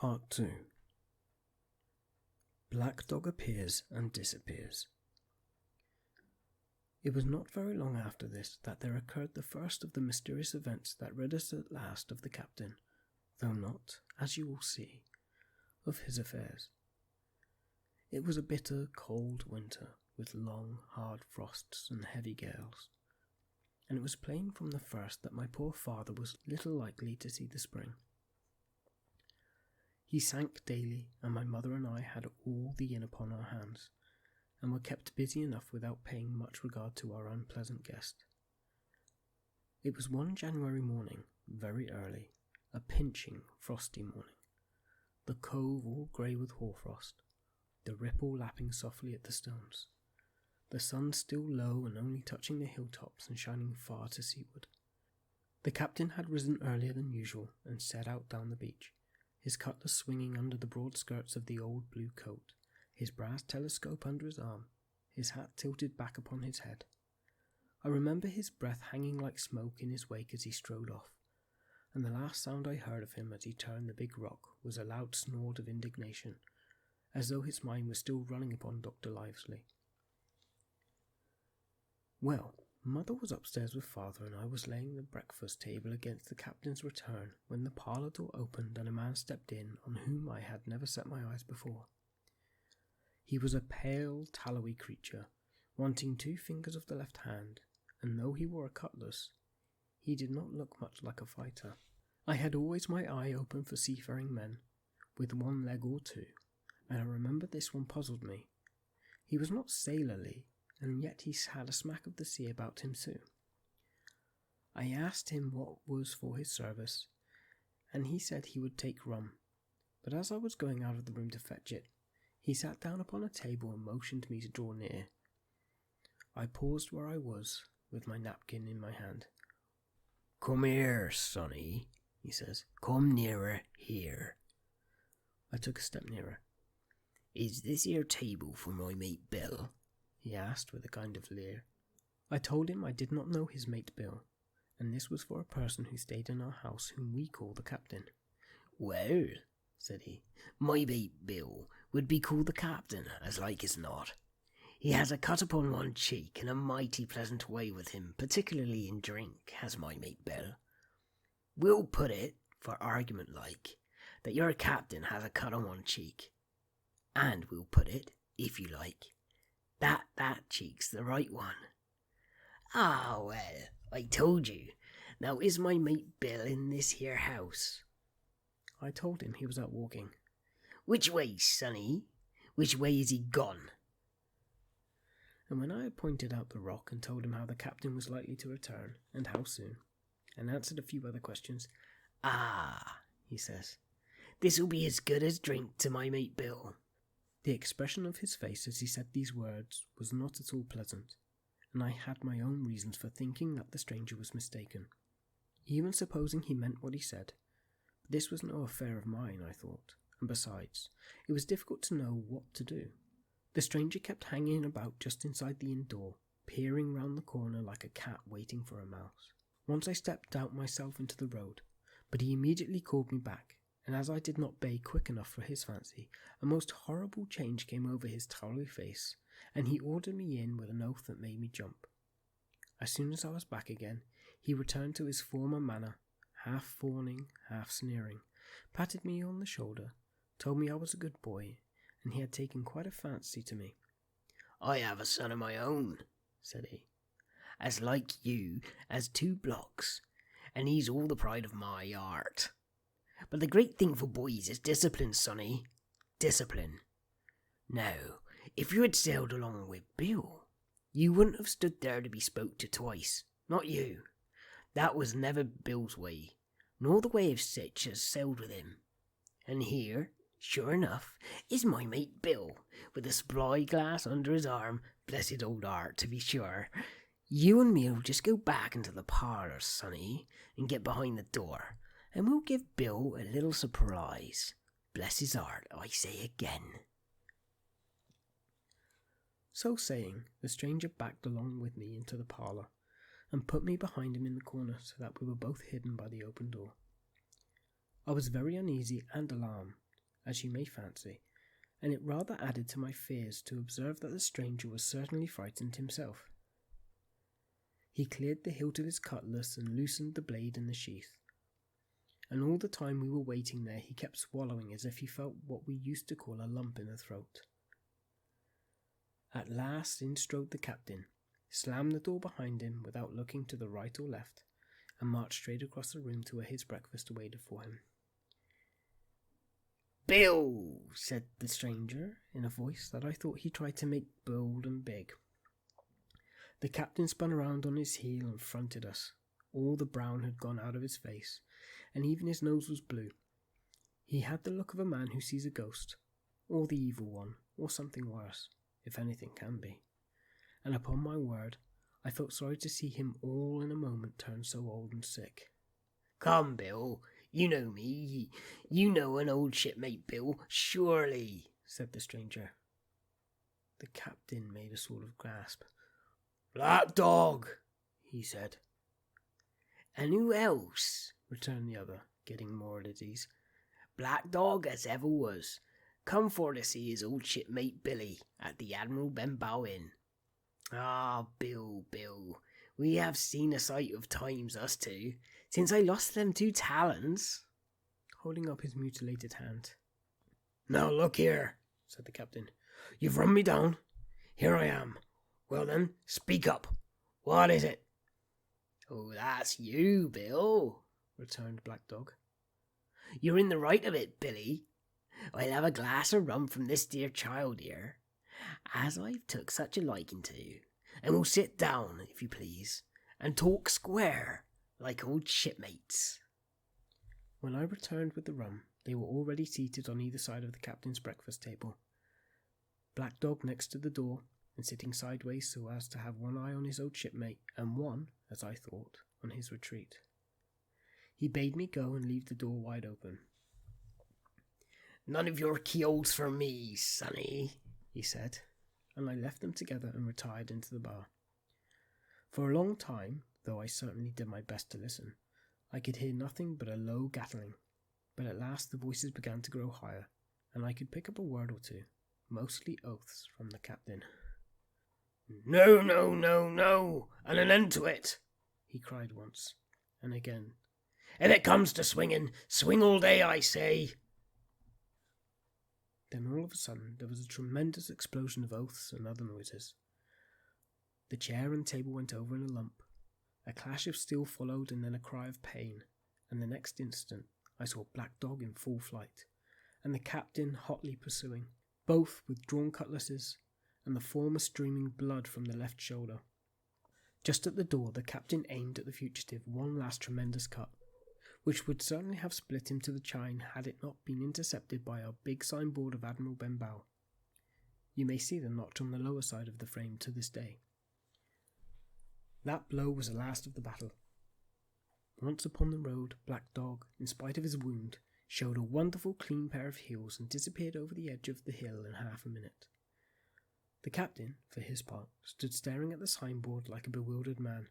Part 2. Black Dog appears and disappears. It was not very long after this that there occurred the first of the mysterious events that rid us at last of the captain, though not, as you will see, of his affairs. It was a bitter, cold winter, with long, hard frosts and heavy gales, and it was plain from the first that my poor father was little likely to see the spring. He sank daily, and my mother and I had all the inn upon our hands, and were kept busy enough without paying much regard to our unpleasant guest. It was one January morning, very early, a pinching, frosty morning, the cove all grey with hoarfrost, the ripple lapping softly at the stones, the sun still low and only touching the hilltops and shining far to seaward. The captain had risen earlier than usual and set out down the beach, his cutlass swinging under the broad skirts of the old blue coat, his brass telescope under his arm, his hat tilted back upon his head. I remember his breath hanging like smoke in his wake as he strode off, and the last sound I heard of him as he turned the big rock was a loud snort of indignation, as though his mind was still running upon Dr. Livesley. Well, Mother was upstairs with Father, and I was laying the breakfast table against the captain's return when the parlour door opened and a man stepped in on whom I had never set my eyes before. He was a pale, tallowy creature, wanting 2 fingers of the left hand, and though he wore a cutlass, he did not look much like a fighter. I had always my eye open for seafaring men, with 1 leg or 2, and I remember this one puzzled me. He was not sailorly, and yet he had a smack of the sea about him too. I asked him what was for his service, and he said he would take rum, but as I was going out of the room to fetch it, he sat down upon a table and motioned me to draw near. I paused where I was, with my napkin in my hand. "Come here, sonny," he says. "Come nearer here." I took a step nearer. "Is this your table for my mate Bill?" he asked with a kind of leer. I told him I did not know his mate Bill, and this was for a person who stayed in our house whom we call the captain. "Well," said he, "my mate Bill would be called the captain, as like as not. He has a cut upon one cheek, and a mighty pleasant way with him, particularly in drink, has my mate Bill. We'll put it, for argument like, that your captain has a cut on one cheek, and we'll put it, if you like, that cheek's the right one. Ah, well, I told you. Now is my mate Bill in this here house?" I told him he was out walking. "Which way, sonny? Which way is he gone?" And when I had pointed out the rock and told him how the captain was likely to return, and how soon, and answered a few other questions, "Ah," he says, "this'll be as good as drink to my mate Bill." The expression of his face as he said these words was not at all pleasant, and I had my own reasons for thinking that the stranger was mistaken, even supposing he meant what he said. But this was no affair of mine, I thought, and besides, it was difficult to know what to do. The stranger kept hanging about just inside the inn door, peering round the corner like a cat waiting for a mouse. Once I stepped out myself into the road, but he immediately called me back, and as I did not bay quick enough for his fancy, a most horrible change came over his tallowy face, and he ordered me in with an oath that made me jump. As soon as I was back again, he returned to his former manner, half fawning, half sneering, patted me on the shoulder, told me I was a good boy, and he had taken quite a fancy to me. "I have a son of my own," said he, "as like you as 2 blocks, and he's all the pride of my heart. But the great thing for boys is discipline, sonny. Discipline. Now, if you had sailed along with Bill, you wouldn't have stood there to be spoke to twice. Not you. That was never Bill's way, nor the way of sich as sailed with him. And here, sure enough, is my mate Bill, with a spy glass under his arm, bless his old heart, to be sure. You and me'll just go back into the parlour, sonny, and get behind the door, and we'll give Bill a little surprise. Bless his heart, I say again." So saying, the stranger backed along with me into the parlour, and put me behind him in the corner so that we were both hidden by the open door. I was very uneasy and alarmed, as you may fancy, and it rather added to my fears to observe that the stranger was certainly frightened himself. He cleared the hilt of his cutlass and loosened the blade in the sheath, and all the time we were waiting there he kept swallowing as if he felt what we used to call a lump in the throat. At last in strode the captain, slammed the door behind him without looking to the right or left, and marched straight across the room to where his breakfast awaited for him. "Bill," said the stranger, in a voice that I thought he tried to make bold and big. The captain spun around on his heel and fronted us. All the brown had gone out of his face, and even his nose was blue. He had the look of a man who sees a ghost, or the evil one, or something worse, if anything can be. And upon my word, I felt sorry to see him all in a moment turn so old and sick. "Come, Bill, you know me. You know an old shipmate, Bill, surely," said the stranger. The captain made a sort of gasp. "Black Dog," he said. "And who else?" returned the other, getting more at ease. "Black Dog as ever was. Come for to see his old shipmate Billy at the Admiral Benbow Inn. Ah, Bill, we have seen a sight of times, us two, since I lost them 2 talons," holding up his mutilated hand. "Now look here," said the captain. "You've run me down. Here I am. Well then, speak up. What is it?" "Oh, that's you, Bill," returned Black Dog. "You're in the right of it, Billy. I'll have a glass of rum from this dear child here, as I've took such a liking to, and we'll sit down, if you please, and talk square, like old shipmates." When I returned with the rum, they were already seated on either side of the captain's breakfast table. Black Dog next to the door, and sitting sideways so as to have one eye on his old shipmate, and one, as I thought, on his retreat. He bade me go and leave the door wide open. "None of your keyholes for me, sonny," he said, and I left them together and retired into the bar. For a long time, though I certainly did my best to listen, I could hear nothing but a low gattling, but at last the voices began to grow higher, and I could pick up a word or two, mostly oaths from the captain. "No, and an end to it," he cried once, and again, "If it comes to swinging, swing all day, I say." Then all of a sudden there was a tremendous explosion of oaths and other noises. The chair and table went over in a lump. A clash of steel followed, and then a cry of pain, and the next instant I saw Black Dog in full flight, and the captain hotly pursuing, both with drawn cutlasses, and the former streaming blood from the left shoulder. Just at the door the captain aimed at the fugitive one last tremendous cut, which would certainly have split him to the chine had it not been intercepted by our big signboard of Admiral Benbow. You may see the notch on the lower side of the frame to this day. That blow was the last of the battle. Once upon the road, Black Dog, in spite of his wound, showed a wonderful clean pair of heels and disappeared over the edge of the hill in half a minute. The captain, for his part, stood staring at the signboard like a bewildered man.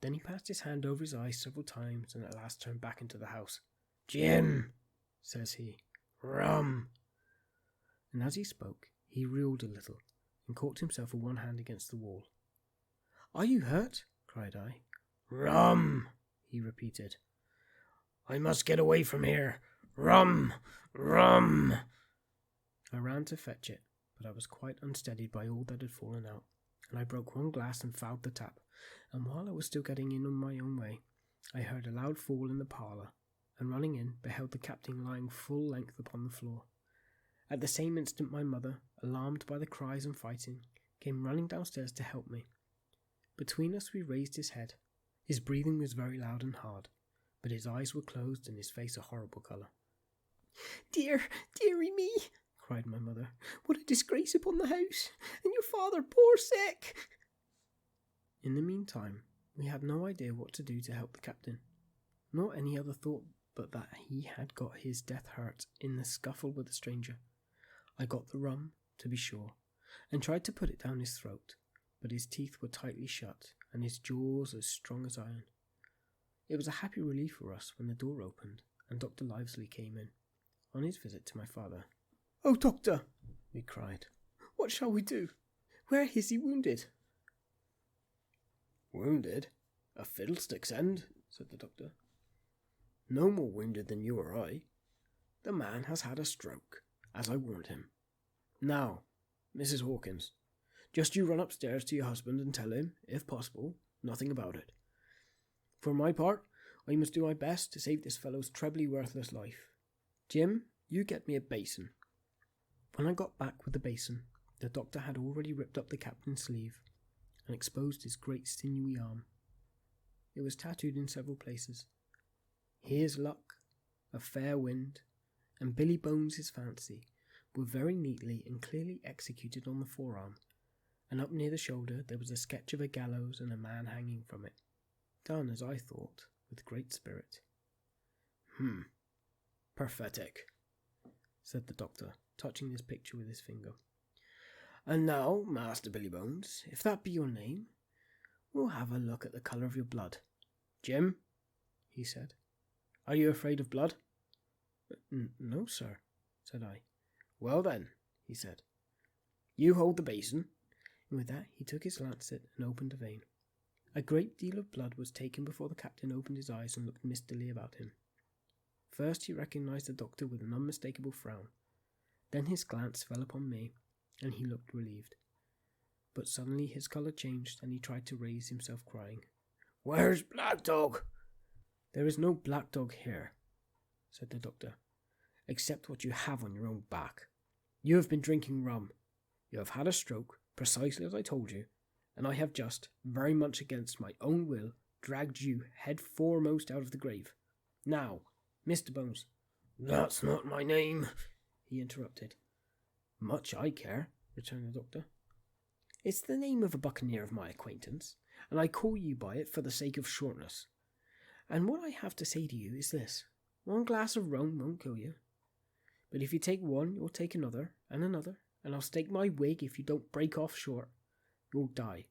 Then he passed his hand over his eyes several times and at last turned back into the house. "Jim," says he, "rum." And as he spoke, he reeled a little and caught himself with one hand against the wall. "Are you hurt?" cried I. "Rum," he repeated. "I must get away from here. Rum, rum." I ran to fetch it, but I was quite unsteadied by all that had fallen out, and I broke one glass and fouled the tap, and while I was still getting in on my own way, I heard a loud fall in the parlour, and running in, beheld the captain lying full length upon the floor. At the same instant my mother, alarmed by the cries and fighting, came running downstairs to help me. Between us we raised his head. His breathing was very loud and hard, but his eyes were closed and his face a horrible colour. "Dearie me," cried my mother, "what a disgrace upon the house, and your father poor sick." In the meantime, we had no idea what to do to help the captain, nor any other thought but that he had got his death hurt in the scuffle with the stranger. I got the rum, to be sure, and tried to put it down his throat, but his teeth were tightly shut, and his jaws as strong as iron. It was a happy relief for us when the door opened, and Dr. Livesley came in. on his visit to my father. "Oh, doctor," we cried, "what shall we do? Where is he wounded?" "Wounded? A fiddlestick's end," said the doctor. "No more wounded than you or I. The man has had a stroke, as I warned him. Now, Mrs. Hawkins, just you run upstairs to your husband and tell him, if possible, nothing about it. For my part, I must do my best to save this fellow's trebly worthless life. Jim, you get me a basin." When I got back with the basin, the doctor had already ripped up the captain's sleeve and exposed his great sinewy arm. It was tattooed in several places. "Here's luck," "A fair wind," and "Billy Bones his fancy" were very neatly and clearly executed on the forearm, and up near the shoulder there was a sketch of a gallows and a man hanging from it, done, as I thought, with great spirit. "Prophetic," said the doctor, touching this picture with his finger. "And now, Master Billy Bones, if that be your name, we'll have a look at the colour of your blood. Jim," he said, "are you afraid of blood?" "No, sir," said I. "Well then," he said, "you hold the basin," and with that he took his lancet and opened a vein. A great deal of blood was taken before the captain opened his eyes and looked mistily about him. First he recognized the doctor with an unmistakable frown. Then his glance fell upon me, and he looked relieved. But suddenly his colour changed, and he tried to raise himself, crying, "Where's Black Dog?" "There is no black dog here," said the doctor, "except what you have on your own back. You have been drinking rum. You have had a stroke, precisely as I told you, and I have just, very much against my own will, dragged you head foremost out of the grave. Now, Mr. Bones—" "That's not my name," he interrupted. "Much I care," returned the doctor. "It's the name of a buccaneer of my acquaintance, and I call you by it for the sake of shortness. And what I have to say to you is this: one glass of rum won't kill you. But if you take one, you'll take another, and I'll stake my wig if you don't break off short. You'll die.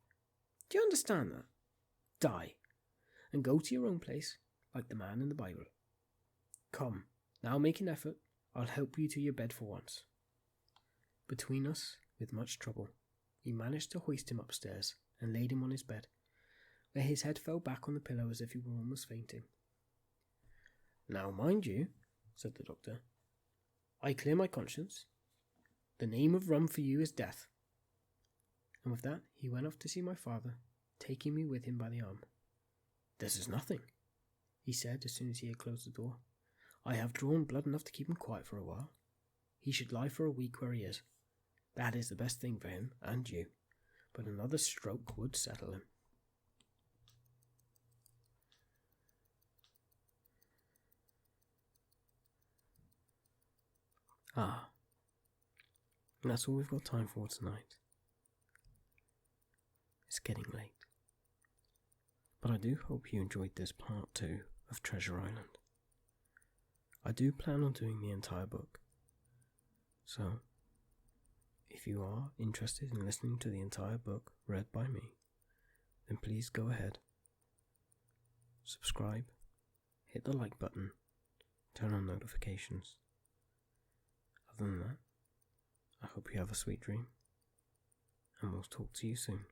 Do you understand that? Die. And go to your own place, like the man in the Bible. Come, now make an effort. I'll help you to your bed for once." Between us, with much trouble, we managed to hoist him upstairs and laid him on his bed, where his head fell back on the pillow as if he were almost fainting. "Now mind you," said the doctor, "I clear my conscience. The name of rum for you is death." And with that he went off to see my father, taking me with him by the arm. "This is nothing," he said as soon as he had closed the door. "I have drawn blood enough to keep him quiet for a while. He should lie for a week where he is. That is the best thing for him and you, but another stroke would settle him." And that's all we've got time for tonight. It's getting late, but I do hope you enjoyed this part 2 of Treasure Island. I do plan on doing the entire book, so if you are interested in listening to the entire book read by me, then please go ahead, subscribe, hit the like button, turn on notifications. Other than that, I hope you have a sweet dream, and we'll talk to you soon.